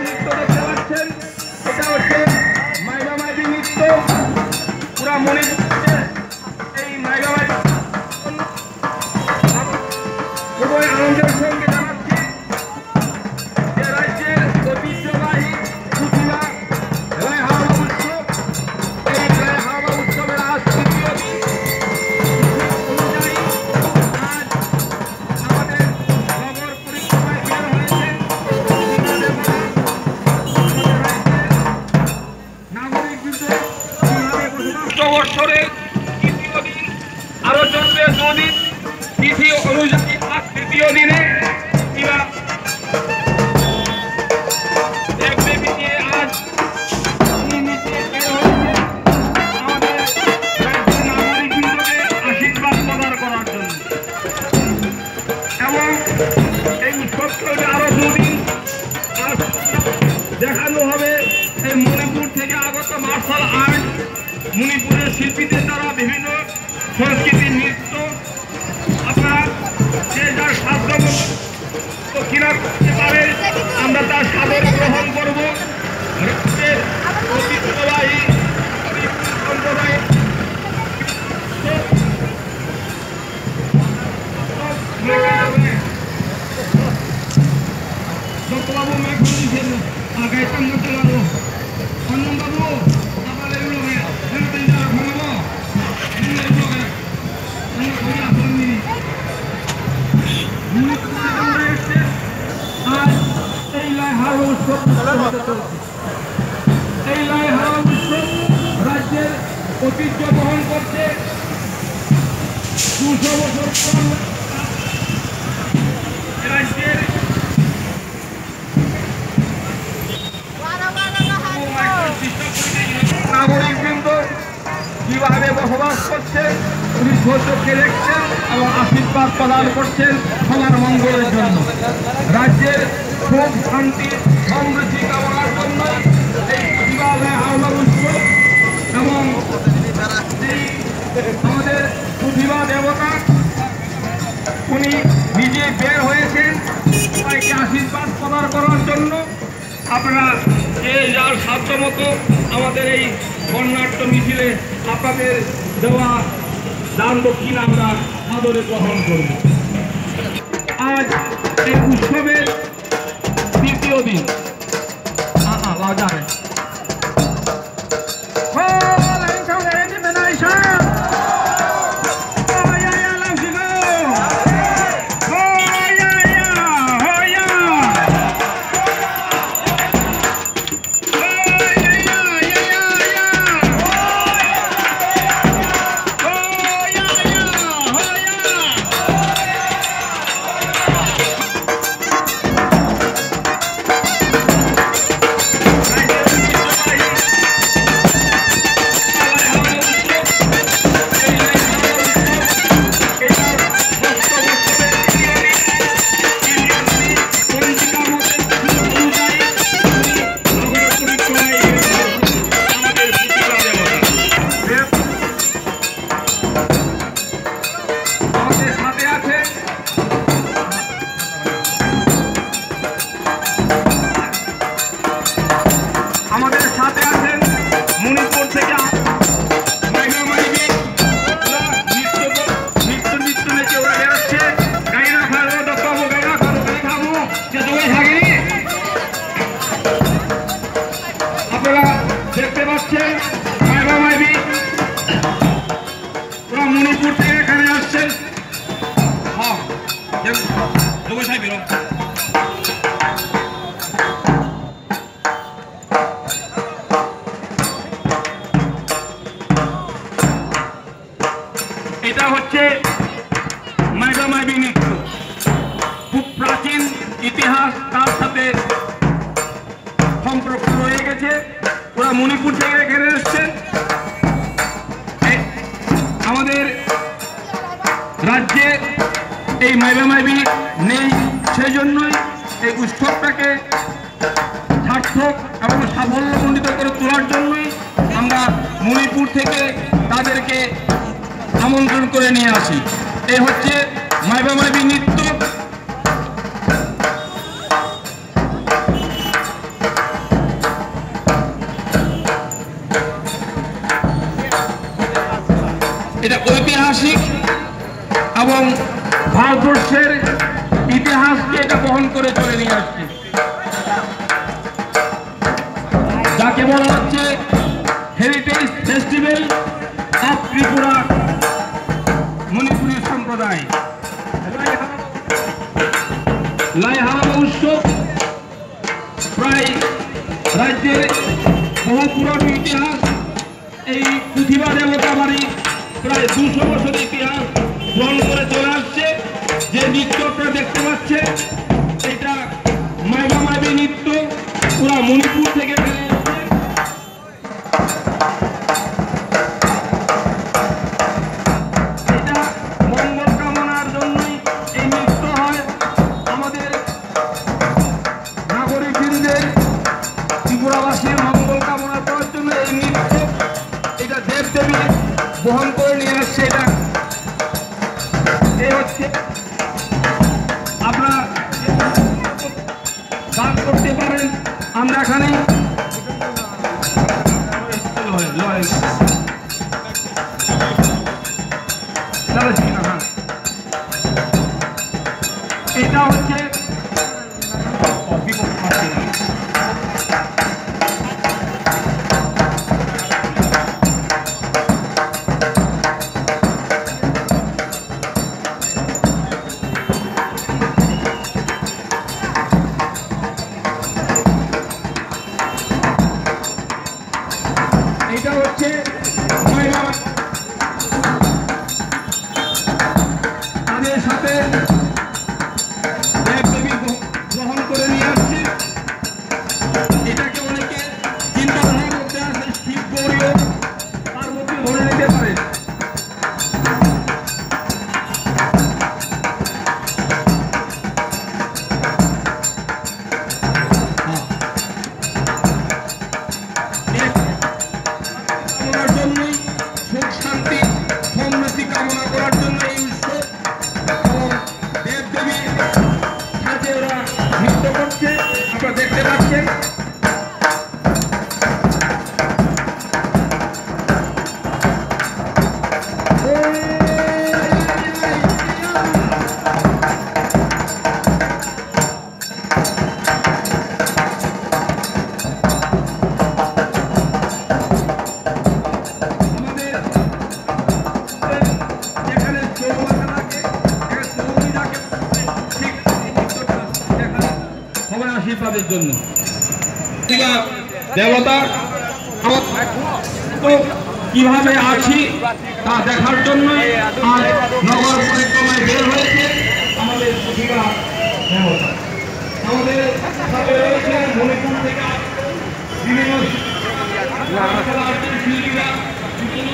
নৃত্য দেখতে পাচ্ছেন, এটা হচ্ছে মাইবা মাইবি নৃত্য। পুরা মণিপুরের এই মাইবা মাইবি খুবই আনন্দের সঙ্গে জানাচ্ছি যে রাজ্যের ঐতিহ্যবাহী পুথিলা লাই হাওয়া উৎসব, এই লাই হাওয়া উৎসবের আজ তৃতীয় দিন অনুযায়ী আজ আমাদের নগর পরিক্রমায় বের হয়েছেন নাগরিক বছরে তৃতীয় দিন আরো চলবে দুদিন তিথি অনুযায়ী আজ তৃতীয় দিনে এরা এক দেবী নিয়ে আজ নিচে বের হয়েছে আমাদের রাজ্যের নাগরিক বৃন্দকে আশীর্বাদ প্রদান করার জন্য, এবং এই উৎসব চলবে আরো দুদিন। আজ দেখানো হবে এই মণিপুর থেকে আগত মার্শাল আর্ট, মণিপুরের শিল্পীদের দ্বারা বিভিন্ন সংস্কৃতির নৃত্য। আপনারা যে যার সাধ্য মতো কিনা করতে পারেন, আমরা তার সাদর গ্রহণ করব। রাজ্যের ঐতিহ্যবাহী সম্প্রদায়ের ডক্টরবাবু মেঘ দিয়েছেন আগায় সঙ্গ চলাবো অন্নবাবু আবার এগুলো ঘুমাবো আজ এই লাই হাওয়া উৎসব এই লাই হাওয়া উৎসব রাজ্যের ঐতিহ্য বহন করছে। 200 বছর পুরানো রাজ্যের নাগরিকবৃন্দ কিভাবে বসবাস করছেন উনি চোখে দেখছেন এবং আশীর্বাদ প্রদান করছেন সবার মঙ্গলের জন্য, রাজ্যের সুখ শান্তি সমৃদ্ধি কামনার জন্য এই কিভাবে হাওড়া উৎসব। এবং আমাদের প্রতিভা দেবতা উনি নিজে বের হয়েছেন সবাইকে আশীর্বাদ প্রদান করার জন্য। আপনারা যে যার সাধ্য মতো আমাদের এই বর্ণাঢ্য মিছিলে আপনাদের দেওয়া দান দক্ষিণ আমরা আদরে গ্রহণ করব। আজ এই উৎসবের তৃতীয় দিন দেখতে পাচ্ছেন মাইবা মাইবি পুরো মণিপুর থেকে এখানে আসছেন। এটা হচ্ছে মাইবা মাইবি নৃত্য, খুব প্রাচীন ইতিহাস তার সাথে সম্পর্ক রয়ে গেছে। ওরা মণিপুর থেকে এখানে এসছেন। আমাদের রাজ্যে এই মাইবা মাইবি নেই, সেই জন্যই এই উৎসবটাকে সার্থক এবং সাফল্যমণ্ডিত করে তোলার জন্যই আমরা মণিপুর থেকে তাদেরকে আমন্ত্রণ করে নিয়ে আসি। এই হচ্ছে মাইবা মাইবি নৃত্য। ঐতিহাসিক এবং ভারতবর্ষের ইতিহাসকে এটা বহন করে চলে নিয়ে আসছে, যাকে বলা হচ্ছে heritage festival of Tripura Manipuri সম্প্রদায়। লাই হারানো উৎসব প্রায় রাজ্যের বহু পুরানো ইতিহাস। এই প্রতিভা দেবতা বাড়ি প্রায় 200 বছর ইতিহাস গ্রহণ করে চলে আসছে। যে নৃত্য আপনারা দেখতে পাচ্ছে এটা মাইবা মাইবি নৃত্য, পুরা মণিপুর থেকে বেড়ে এসছে। এটা মঙ্গল কামনার জন্যই এই নৃত্য হয়। আমাদের নাগরিকদের ত্রিপুরাবাসীর মঙ্গল কামনা করার জন্য এই নৃত্য, এটা দেবদেবী বহন করে নিয়ে আসছে। এটা এই হচ্ছে আপনারা দান করতে পারেন। আমরা এখানে এটা হচ্ছে তাদের সাথে দেবদেবী গ্রহণ করে নিয়ে আসছে। এটাকে অনেকে চিন্তাধারার মধ্যে আছে শিব গৌরীয় পার্বতী ধরে নিতে পারে। সুখ শান্তি সমৃদ্ধি কামনা করার জন্য এই উৎসব এবং দেবদেবী সাথে ওরা নৃত্য করছে, আপনারা দেখতে পাচ্ছেন। আশীর্বাদের জন্য দেবতা কিভাবে আছি তা দেখার জন্য আজ নগর পরিক্রমায় বের হয়েছে আমাদের প্রতিভা দেবতা। আমাদের সাথে রয়েছে মণিপুর থেকে বিভিন্ন শিল্পীরা, বিভিন্ন